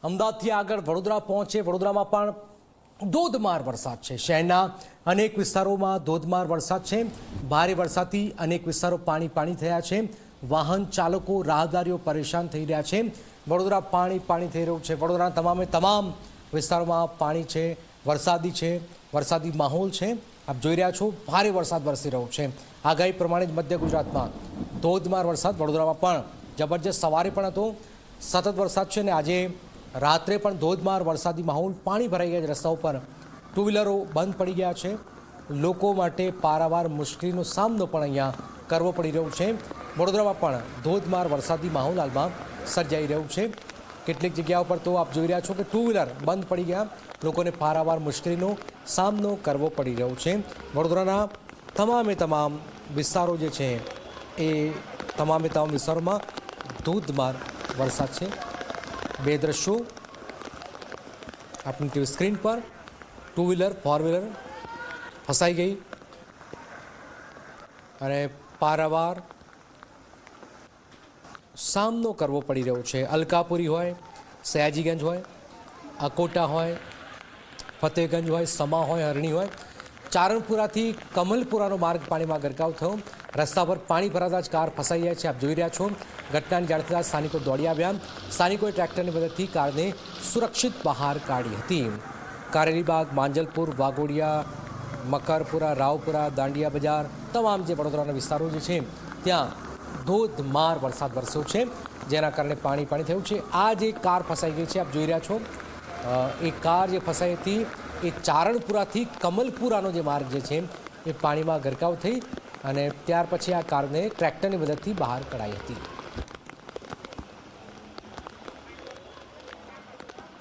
અમદાવાદથી આગળ વડોદરા પહોંચે વડોદરામાં પણ ધોધમાર વરસાદ છે। શહેરના અનેક વિસ્તારોમાં ધોધમાર વરસાદ છે। ભારે વરસાદથી અનેક વિસ્તારો પાણી થયા છે। વાહન ચાલકો રાહદારીઓ પરેશાન થઈ રહ્યા છે। વડોદરા પાણી થઈ રહ્યું છે। વડોદરાના તમામ વિસ્તારોમાં પાણી છે, વરસાદી માહોલ છે। આપ જોઈ રહ્યા છો ભારે વરસાદ વરસી રહ્યો છે। આગાહી પ્રમાણે જ મધ્ય ગુજરાતમાં ધોધમાર વરસાદ, વડોદરામાં પણ જબરજસ્ત સવારે પણ હતો, સતત વરસાદ છે અને આજે રાત્રે પણ ધોધમાર વરસાદી માહોલ, પાણી ભરાઈ ગયા છે। રસ્તાઓ પર ટુ વ્હીલરો બંધ પડી ગયા છે। લોકો માટે પારાવાર મુશ્કેલીનો સામનો પણ અહીંયા કરવો પડી રહ્યો છે। વડોદરામાં પણ ધોધમાર વરસાદી માહોલ હાલમાં સર્જાઈ રહ્યું છે। કેટલીક જગ્યાઓ પર તો આપ જોઈ રહ્યા છો કે ટુ વ્હીલર બંધ પડી ગયા, લોકોને પારાવાર મુશ્કેલીનો સામનો કરવો પડી રહ્યો છે। વડોદરાના તમામ વિસ્તારો જે છે એ તમામ વિસ્તારોમાં ધોધમાર વરસાદ છે। બે દ્રશ્યો આપણી ટીવી સ્ક્રીન પર, ટુ વ્હીલર, ફોર વ્હીલર ફસાઈ ગઈ અને પારાવાર સામનો કરવો પડી રહ્યો છે। અલકાપુરી હોય, સયાજીગંજ હોય, અકોટા હોય, ફતેહગંજ હોય, સમા હોય, હરણી હોય, ચારણપુરાથી કમલપુરાનો માર્ગ પાણીમાં ગરકાવ થયો। રસ્તા પર પાણી ભરાતા જ કાર ફસાઈ જાય છે। આપ જોઈ રહ્યા છો ઘટનાની જાણ થતાં સ્થાનિકો દોડી આવ્યા। સ્થાનિકોએ ટ્રેક્ટરની મદદથી કારને સુરક્ષિત બહાર કાઢી હતી। કારેલીબાગ, માંજલપુર, વાઘોડિયા, મકરપુરા, રાવપુરા, દાંડિયા બજાર, તમામ જે વડોદરાના વિસ્તારો જે છે ત્યાં ધોધમાર વરસાદ વરસ્યો છે, જેના કારણે પાણી થયું છે। આ જે કાર ફસાઈ ગઈ છે, આપ જોઈ રહ્યા છો, એ કાર જે ફસાઈ હતી એ ચારણપુરાથી કમલપુરાનો જે માર્ગ જે છે એ પાણીમાં ગરકાવ થઈ અને ત્યાર પછી આ કારને ટ્રેક્ટરની મદદથી બહાર કઢાઈ હતી।